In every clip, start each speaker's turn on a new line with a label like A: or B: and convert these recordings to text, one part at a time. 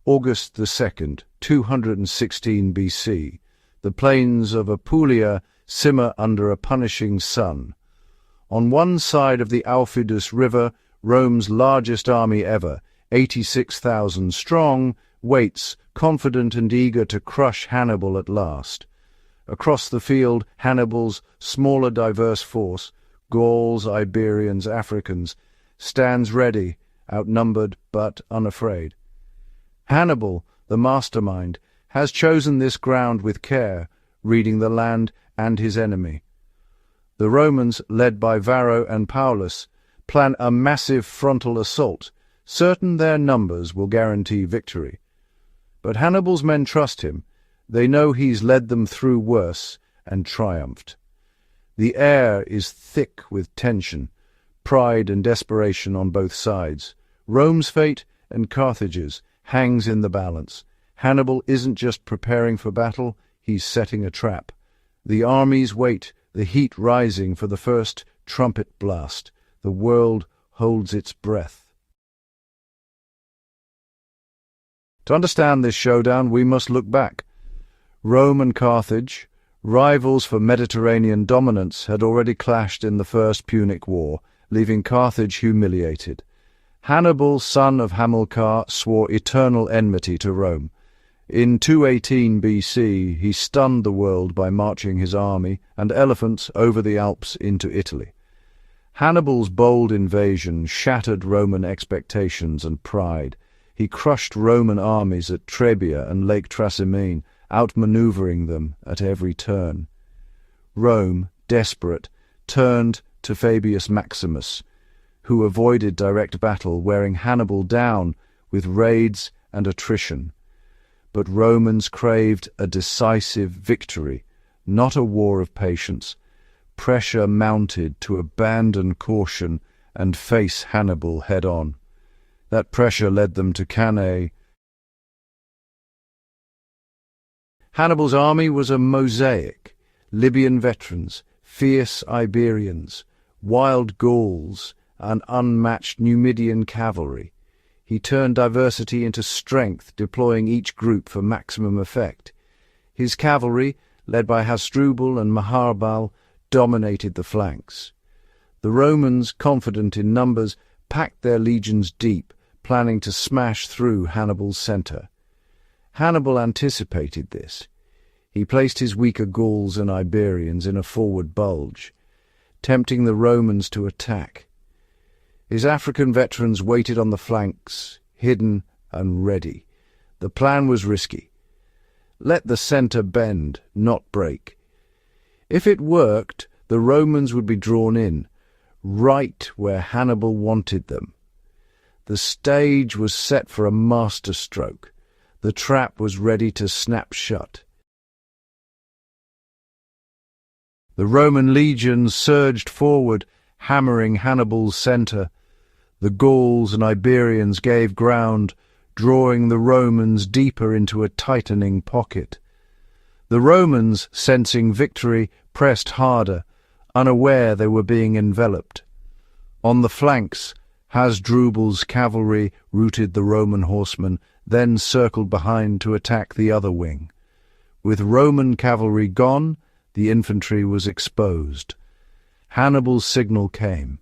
A: August 2nd, 216 BC. The plains of Apulia simmer under a punishing sun. On one side of the Aufidus River, Rome's largest army ever, 86,000 strong, waits, confident and eager to crush Hannibal at last. Across the field, Hannibal's smaller diverse force, Gauls, Iberians, Africans, stands ready, outnumbered but unafraid. Hannibal, the mastermind, has chosen this ground with care, reading the land and his enemy. The Romans, led by Varro and Paulus, plan a massive frontal assault, certain their numbers will guarantee victory. But Hannibal's men trust him. They know he's led them through worse and triumphed. The air is thick with tension, pride and desperation on both sides. Rome's fate and Carthage's hangs in the balance. Hannibal isn't just preparing for battle, he's setting a trap. The armies wait, the heat rising for the first trumpet blast. The world holds its breath. To understand this showdown, we must look back. Rome and Carthage, rivals for Mediterranean dominance, had already clashed in the First Punic War, leaving Carthage humiliated. Hannibal, son of Hamilcar, swore eternal enmity to Rome. In 218 BC, he stunned the world by marching his army and elephants over the Alps into Italy. Hannibal's bold invasion shattered Roman expectations and pride. He crushed Roman armies at Trebia and Lake Trasimene, outmaneuvering them at every turn. Rome, desperate, turned to Fabius Maximus, who avoided direct battle, wearing Hannibal down with raids and attrition. But Romans craved a decisive victory, not a war of patience. Pressure mounted to abandon caution and face Hannibal head-on. That pressure led them to Cannae. Hannibal's army was a mosaic: Libyan veterans, fierce Iberians, wild Gauls, and unmatched Numidian cavalry. He turned diversity into strength, deploying each group for maximum effect. His cavalry, led by Hasdrubal and Maharbal, dominated the flanks. The Romans, confident in numbers, packed their legions deep, planning to smash through Hannibal's centre. Hannibal anticipated this. He placed his weaker Gauls and Iberians in a forward bulge, tempting the Romans to attack. His African veterans waited on the flanks, hidden and ready. The plan was risky. Let the centre bend, not break. If it worked, the Romans would be drawn in, right where Hannibal wanted them. The stage was set for a masterstroke. The trap was ready to snap shut. The Roman legions surged forward, hammering Hannibal's centre. The Gauls and Iberians gave ground, drawing the Romans deeper into a tightening pocket. The Romans, sensing victory, pressed harder, unaware they were being enveloped. On the flanks, Hasdrubal's cavalry routed the Roman horsemen, then circled behind to attack the other wing. With Roman cavalry gone, the infantry was exposed. Hannibal's signal came.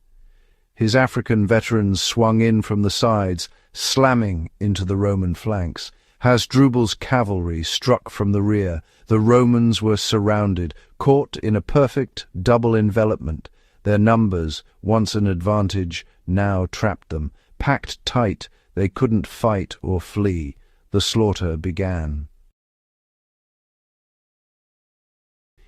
A: His African veterans swung in from the sides, slamming into the Roman flanks. Hasdrubal's cavalry struck from the rear. The Romans were surrounded, caught in a perfect double envelopment. Their numbers, once an advantage, now trapped them. Packed tight, they couldn't fight or flee. The slaughter began.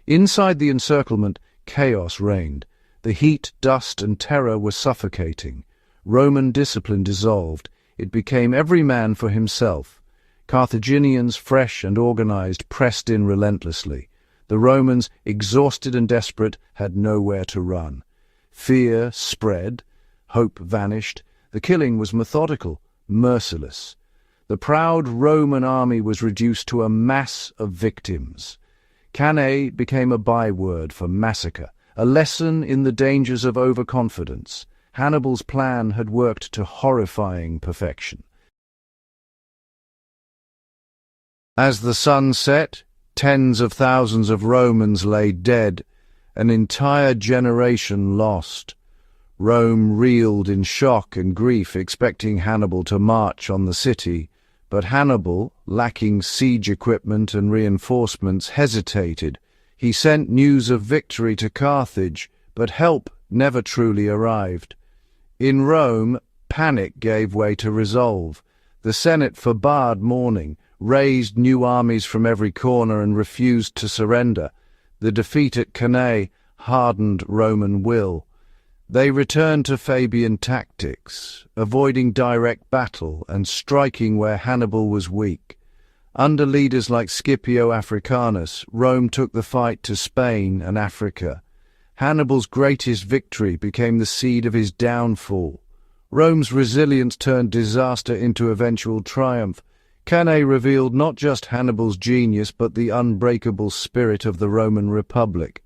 A: Inside the encirclement, chaos reigned. The heat, dust, and terror were suffocating. Roman discipline dissolved. It became every man for himself. Carthaginians, fresh and organized, pressed in relentlessly. The Romans, exhausted and desperate, had nowhere to run. Fear spread. Hope vanished. The killing was methodical, merciless. The proud Roman army was reduced to a mass of victims. Cannae became a byword for massacre, a lesson in the dangers of overconfidence. Hannibal's plan had worked to horrifying perfection. As the sun set, tens of thousands of Romans lay dead, an entire generation lost. Rome reeled in shock and grief, expecting Hannibal to march on the city, but Hannibal, lacking siege equipment and reinforcements, hesitated. He sent news of victory to Carthage, but help never truly arrived. In Rome, panic gave way to resolve. The Senate forbade mourning, raised new armies from every corner, and refused to surrender. The defeat at Cannae hardened Roman will. They returned to Fabian tactics, avoiding direct battle and striking where Hannibal was weak. Under leaders like Scipio Africanus, Rome took the fight to Spain and Africa. Hannibal's greatest victory became the seed of his downfall. Rome's resilience turned disaster into eventual triumph. Cannae revealed not just Hannibal's genius but the unbreakable spirit of the Roman Republic.